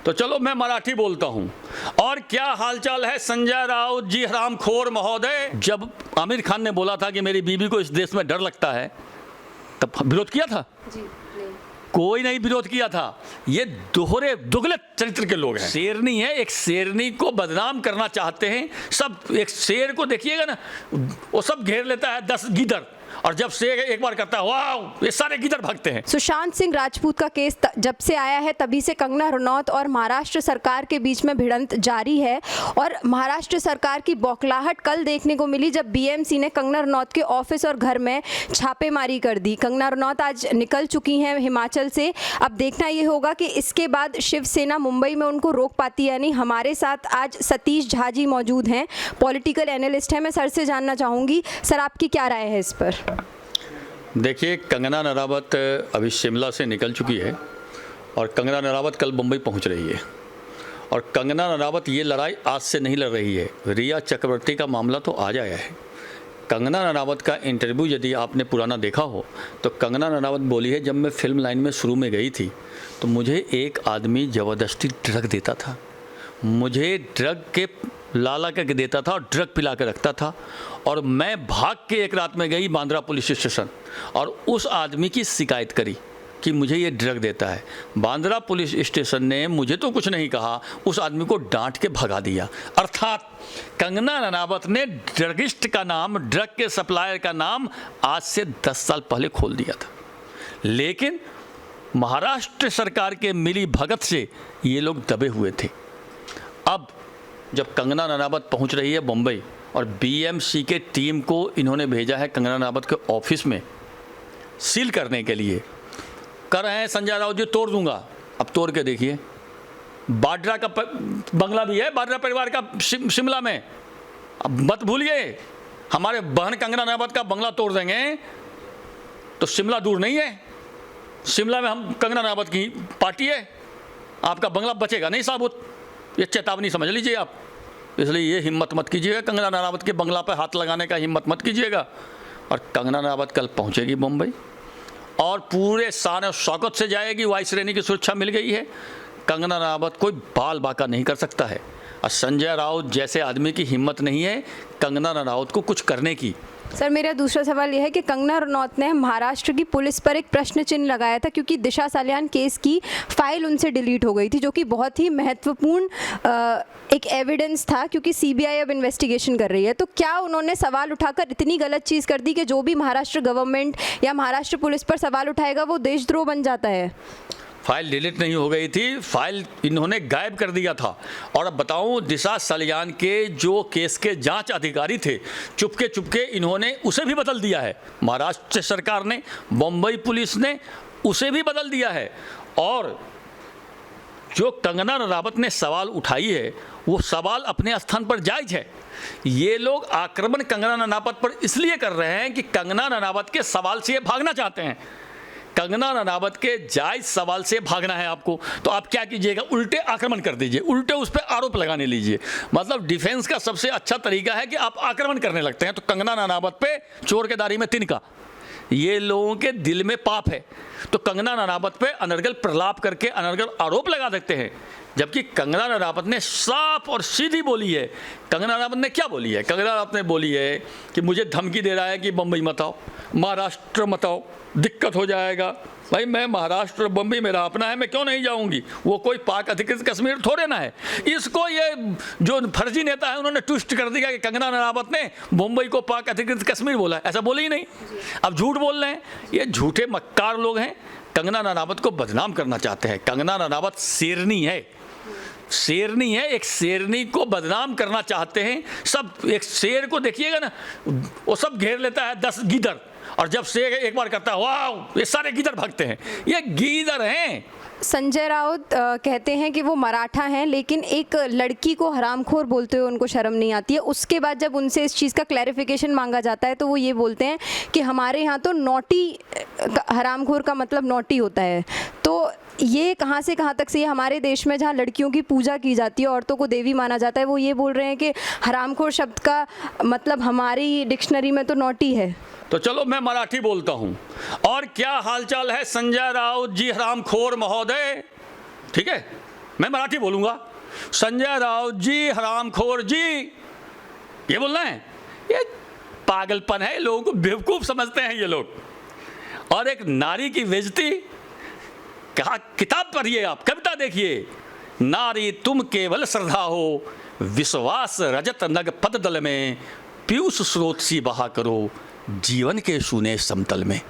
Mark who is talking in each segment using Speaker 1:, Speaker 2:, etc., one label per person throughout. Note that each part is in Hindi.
Speaker 1: तो चलो मैं मराठी बोलता हूँ। और क्या हालचाल है संजय राउत जी हरामखोर महोदय। जब आमिर खान ने बोला था कि मेरी बीवी को इस देश में डर लगता है, तब विरोध किया था?
Speaker 2: जी नहीं।
Speaker 1: कोई नहीं विरोध किया था। ये दोहरे दुगले चरित्र के लोग हैं। शेरनी है, एक शेरनी को बदनाम करना चाहते हैं सब। एक शेर को देखिएगा ना, वो सब घेर लेता है 10 गीदड़, और जब शेर एक बार करता है वाह, ये सारे गीदड़ भागते हैं।
Speaker 2: सुशांत सिंह राजपूत का केस जब से आया है तभी से कंगना रनौत और महाराष्ट्र सरकार के बीच में भिड़ंत जारी है। और महाराष्ट्र सरकार की बौखलाहट कल देखने को मिली जब बीएमसी ने कंगना रनौत के ऑफिस और घर में छापेमारी कर दी। कंगना रनौत आज निकल चुकी हैं हिमाचल से। अब देखना ये होगा कि इसके बाद शिवसेना मुंबई में उनको रोक पाती है नहीं। हमारे साथ आज सतीश झा जी मौजूद हैं, पॉलिटिकल एनालिस्ट हैं। मैं सर से जानना चाहूँगी, सर आपकी क्या राय है इस पर?
Speaker 1: देखिए, कंगना रनावत अभी शिमला से निकल चुकी है और कंगना रनावत कल मुंबई पहुंच रही है। और कंगना रनावत ये लड़ाई आज से नहीं लड़ रही है। रिया चक्रवर्ती का मामला तो आज आया है। कंगना रनावत का इंटरव्यू यदि आपने पुराना देखा हो तो कंगना रनावत बोली है, जब मैं फिल्म लाइन में शुरू में गई थी तो मुझे एक आदमी ज़बरदस्ती ड्रग देता था, मुझे ड्रग के लाला करके देता था और ड्रग पिला के रखता था, और मैं भाग के एक रात में गई बांद्रा पुलिस स्टेशन और उस आदमी की शिकायत करी कि मुझे ये ड्रग देता है। बांद्रा पुलिस स्टेशन ने मुझे तो कुछ नहीं कहा, उस आदमी को डांट के भगा दिया। अर्थात कंगना रनावत ने ड्रगिस्ट का नाम, ड्रग के सप्लायर का नाम आज से 10 साल पहले खोल दिया था। लेकिन महाराष्ट्र सरकार के मिली भगत से ये लोग दबे हुए थे। अब जब कंगना रनावत पहुंच रही है मुंबई और बीएमसी के टीम को इन्होंने भेजा है कंगना रनावत के ऑफिस में सील करने के लिए, कर रहे हैं संजय राउत जी तोड़ दूंगा। अब तोड़ के देखिए, बाड्रा का बंगला भी है, बाड्रा परिवार का शिमला में। अब मत भूलिए, हमारे बहन कंगना रनावत का बंगला तोड़ देंगे तो शिमला दूर नहीं है। शिमला में हम कंगना रनावत की पार्टी है, आपका बंगला बचेगा नहीं साबुत। ये चेतावनी समझ लीजिए आप। इसलिए ये हिम्मत मत कीजिएगा, कंगना रनावत के बंगला पर हाथ लगाने का हिम्मत मत कीजिएगा। और कंगना रनावत कल पहुंचेगी मुंबई और पूरे शान और शौकत से जाएगी। वायु श्रेणी की सुरक्षा मिल गई है। कंगना रनावत कोई बाल बाका नहीं कर सकता है, और संजय राउत जैसे आदमी की हिम्मत नहीं है कंगना रनावत को कुछ करने की।
Speaker 2: सर मेरा दूसरा सवाल यह है कि कंगना रनौत ने महाराष्ट्र की पुलिस पर एक प्रश्न चिन्ह लगाया था क्योंकि दिशा सालियान केस की फाइल उनसे डिलीट हो गई थी, जो कि बहुत ही महत्वपूर्ण एक एविडेंस था, क्योंकि सीबीआई अब इन्वेस्टिगेशन कर रही है। तो क्या उन्होंने सवाल उठाकर इतनी गलत चीज़ कर दी कि जो भी महाराष्ट्र गवर्नमेंट या महाराष्ट्र पुलिस पर सवाल उठाएगा वो देशद्रोह बन जाता है?
Speaker 1: फाइल डिलीट नहीं हो गई थी, फाइल इन्होंने गायब कर दिया था। और अब बताऊं, दिशा सालियान के जो केस के जांच अधिकारी थे, चुपके चुपके इन्होंने उसे भी बदल दिया है। महाराष्ट्र सरकार ने, मुंबई पुलिस ने उसे भी बदल दिया है। और जो कंगना रनावत ने सवाल उठाई है वो सवाल अपने स्थान पर जायज़ है। ये लोग आक्रमण कंगना रनावत पर इसलिए कर रहे हैं कि कंगना रनावत के सवाल से ये भागना चाहते हैं। कंगना रनावत के जायज़ सवाल से भागना है आपको, तो आप क्या कीजिएगा, उल्टे आक्रमण कर दीजिए, उल्टे उस पर आरोप लगाने लीजिए। मतलब डिफेंस का सबसे अच्छा तरीका है कि आप आक्रमण करने लगते हैं। तो कंगना रनावत पे चोर के दाढ़ी में तिनका, ये लोगों के दिल में पाप है। तो कंगना रनावत पे अनर्गल प्रलाप करके अनर्गल आरोप लगा देते हैं, जबकि कंगना रनावत ने साफ और सीधी बोली है। कंगना रनावत ने क्या बोली है? कंगना रनावत ने बोली है कि मुझे धमकी दे रहा है कि बम्बई मत आओ, महाराष्ट्र मत आओ, दिक्कत हो जाएगा। भाई मैं महाराष्ट्र बम्बई मेरा अपना है, मैं क्यों नहीं जाऊंगी? वो कोई पाक अधिकृत कश्मीर थोड़े ना है। इसको ये जो फर्जी नेता है उन्होंने ट्विस्ट कर दिया कि कंगना रनावत ने मुंबई को पाक अधिकृत कश्मीर बोला है। ऐसा बोले ही नहीं, अब झूठ बोल रहे हैं। ये झूठे मक्कार लोग हैं, कंगना रनावत को बदनाम करना चाहते हैं। कंगना रनावत शेरनी है, शेरनी है, एक शेरनी को बदनाम करना चाहते हैं सब। एक शेर को देखिएगा ना, वो सब घेर लेता है 10 गीदड़, और जब शेर एक बार करता है वाह, ये सारे गीदड़ भागते हैं। ये गीदड़ हैं।
Speaker 2: संजय राउत कहते हैं कि वो मराठा हैं, लेकिन एक लड़की को हरामखोर बोलते हुए उनको शर्म नहीं आती है। उसके बाद जब उनसे इस चीज़ का क्लैरिफिकेशन मांगा जाता है तो वो ये बोलते हैं कि हमारे यहाँ तो नॉटी, हरामखोर का मतलब नॉटी होता है। तो ये कहाँ से कहाँ तक से, ये हमारे देश में जहाँ लड़कियों की पूजा की जाती है, औरतों को देवी माना जाता है, वो ये बोल रहे हैं कि हरामखोर शब्द का मतलब हमारी डिक्शनरी में तो नॉटी है।
Speaker 1: तो चलो मैं मराठी बोलता हूँ। और क्या हालचाल है संजय राउत जी हरामखोर महोदय। ठीक है, मैं मराठी बोलूँगा, संजय राउत जी हरामखोर जी, ये बोलना है। ये पागलपन है, लोगों को बेवकूफ़ समझते हैं ये लोग। और एक नारी की बेइज्जती, कहा किताब पढ़िए आप, कविता देखिए, नारी तुम केवल श्रद्धा हो, विश्वास रजत नग पद दल में, पीयूष स्रोत सी बहा करो जीवन के शून्य समतल में।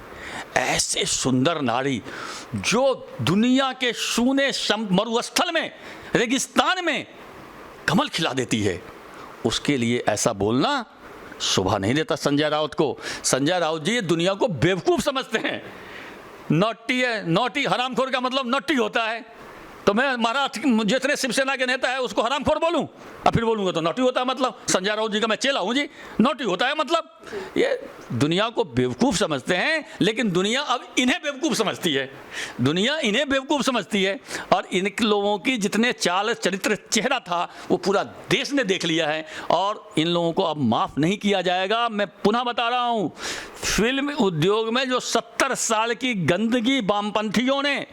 Speaker 1: ऐसे सुंदर नारी जो दुनिया के शून्य मरुस्थल में, रेगिस्तान में कमल खिला देती है, उसके लिए ऐसा बोलना शोभा नहीं देता संजय राउत को। संजय राउत जी ये दुनिया को बेवकूफ़ समझते हैं। नॉटी है, नॉटी हरामखोर का मतलब नॉटी होता है। तो मैं महाराष्ट्र जितने शिवसेना के नेता है उसको हरामखोर बोलूं और फिर बोलूंगा तो नॉटी होता है मतलब। संजय राउत जी का मैं चेला हूं जी, नॉटी होता है मतलब। ये दुनिया को बेवकूफ़ समझते हैं, लेकिन दुनिया अब इन्हें बेवकूफ़ समझती है। दुनिया इन्हें बेवकूफ़ समझती है और इन लोगों की जितने चाल चरित्र चेहरा था वो पूरा देश ने देख लिया है और इन लोगों को अब माफ़ नहीं किया जाएगा। मैं पुनः बता रहा हूँ, फिल्म उद्योग में जो 70 साल की गंदगी वामपंथियों ने,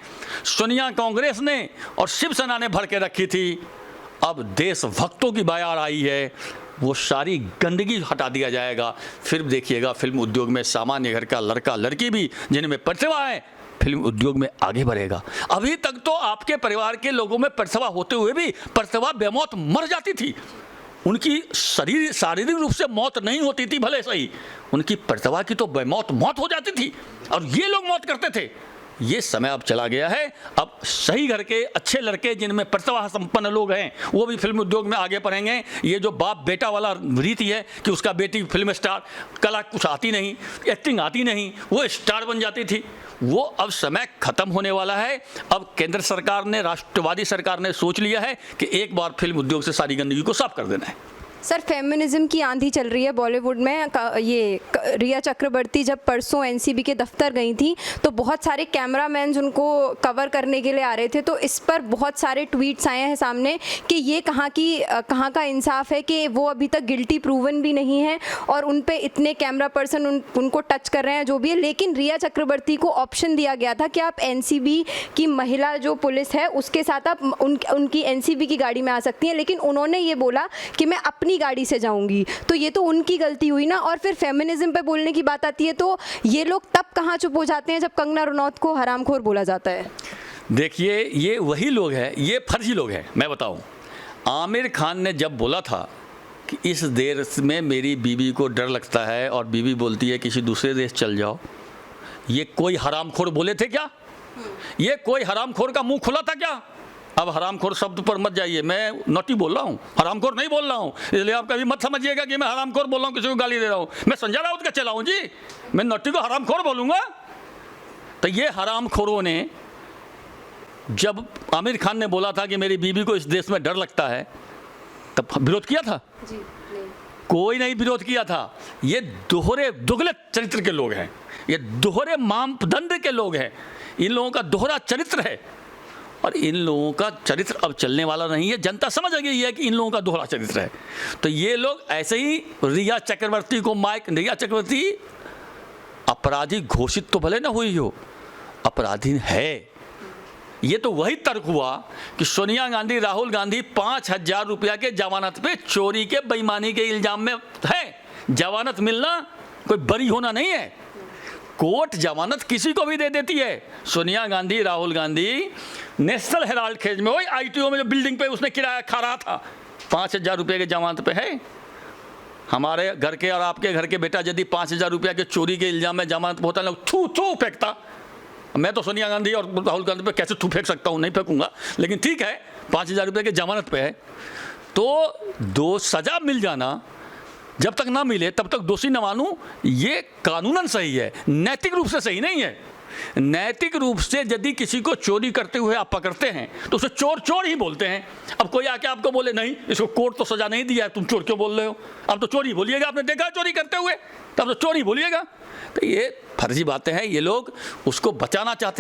Speaker 1: सोनिया कांग्रेस ने और शिवसेना ने भर के रखी थी, अब देशभक्तों की बयार आई है, वो सारी गंदगी हटा दिया जाएगा। फिर देखिएगा फिल्म उद्योग में सामान्य घर का लड़का लड़की भी जिनमें प्रतिभा है, फिल्म उद्योग में आगे बढ़ेगा। अभी तक तो आपके परिवार के लोगों में प्रतिभा होते हुए भी प्रतिभा बेमौत मर जाती थी। उनकी शारीरिक रूप से मौत नहीं होती थी भले सही, उनकी प्रतिभा की तो बेमौत मौत हो जाती थी और ये लोग मौत करते थे। ये समय अब चला गया है। अब सही घर के अच्छे लड़के जिनमें प्रतिभा संपन्न लोग हैं वो भी फिल्म उद्योग में आगे बढ़ेंगे। ये जो बाप बेटा वाला रीति है कि उसका बेटी फिल्म स्टार, कला कुछ आती नहीं, एक्टिंग आती नहीं, वो स्टार बन जाती थी, वो अब समय खत्म होने वाला है। अब केंद्र सरकार ने, राष्ट्रवादी सरकार ने सोच लिया है कि एक बार फिल्म उद्योग से सारी गंदगी को साफ कर देना है।
Speaker 2: सर, फेमिनिज्म की आंधी चल रही है बॉलीवुड में। ये रिया चक्रवर्ती जब परसों एनसीबी के दफ्तर गई थी तो बहुत सारे कैमरामैन उनको कवर करने के लिए आ रहे थे, तो इस पर बहुत सारे ट्वीट्स आए हैं सामने कि ये कहाँ का इंसाफ है कि वो अभी तक गिल्टी प्रूवन भी नहीं है और उन पे इतने कैमरा पर्सन उनको टच कर रहे हैं जो भी है। लेकिन रिया चक्रवर्ती को ऑप्शन दिया गया था कि आप एनसीबी की महिला जो पुलिस है उसके साथ आप उनकी एनसीबी की गाड़ी में आ सकती हैं, लेकिन उन्होंने ये बोला कि मैं अपनी गाड़ी से जाऊंगी। तो ये तो उनकी गलती हुई ना। और फिर फेमिनिज्म पे बोलने की बात आती है तो ये लोग तब कहाँ चुप हो जाते हैं जब कंगना रनौत को हरामखोर बोला जाता है।
Speaker 1: देखिए ये वही लोग हैं, ये फर्जी लोग हैं। मैं बताऊं, आमिर खान ने जब बोला था कि इस देश में मेरी बीवी को डर लगता है और बीवी बोलती है किसी दूसरे देश चल जाओ, ये कोई हरामखोर बोले थे क्या? ये कोई हरामखोर का मुंह खुला था क्या? अब हरामखोर शब्द पर मत जाइए, मैं नॉटी बोल रहा हूँ, हरामखोर नहीं बोल रहा हूँ, इसलिए आप कभी मत समझिएगा कि मैं हरामखोर बोल रहा हूँ, किसी को गाली दे रहा हूँ। मैं संजय राउत का चला हूँ जी, मैं नॉटी को हरामखोर बोलूँगा? तो ये हरामखोरों ने जब आमिर खान ने बोला था कि मेरी बीवी को इस देश में डर लगता है, तब विरोध किया था? जी नहीं। कोई नहीं विरोध किया था। ये दुगले चरित्र के लोग हैं, ये दोहरे मापदंड के लोग हैं, इन लोगों का दोहरा चरित्र है और इन लोगों का चरित्र अब चलने वाला नहीं है। जनता समझ गई है कि इन लोगों का दोहरा चरित्र है। तो ये लोग ऐसे ही रिया चक्रवर्ती को रिया चक्रवर्ती अपराधी घोषित तो भले ना हुई हो, अपराधी है। ये तो वही तर्क हुआ कि सोनिया गांधी, राहुल गांधी 5,000 रुपया के जमानत पे चोरी के बेईमानी के इल्जाम में है। जमानत मिलना कोई बरी होना नहीं है, कोर्ट जमानत किसी को भी दे देती है। Sonia Gandhi, Rahul Gandhi national Herald case में, वही आईटीओ में जो बिल्डिंग पे उसने किराया खा रहा था, 5,000 रुपये के जमानत पे है। हमारे घर के और आपके घर के बेटा यदि 5,000 रुपया के चोरी के इल्जाम में जमानत होता है, थू थू फेंकता। मैं तो सोनिया गांधी और राहुल गांधी पे कैसे थू फेंक सकता हूँ, नहीं फेंकूंगा, लेकिन ठीक है 5,000 रुपये के जमानत पे है तो दो सज़ा मिल जाना, जब तक ना मिले तब तक दोषी न मानूं, ये कानूनन सही है, नैतिक रूप से सही नहीं है। नैतिक रूप से यदि किसी को चोरी करते हुए आप पकड़ते हैं तो उसे चोर चोर ही बोलते हैं। अब कोई आके आपको बोले नहीं इसको कोर्ट तो सजा नहीं दिया है, तुम चोर क्यों बोल रहे हो, अब तो चोरी बोलिएगा, आपने देखा चोरी करते हुए, तब तो चोरी बोलिएगा। तो ये फर्जी बातें हैं, ये लोग उसको बचाना चाहते हैं।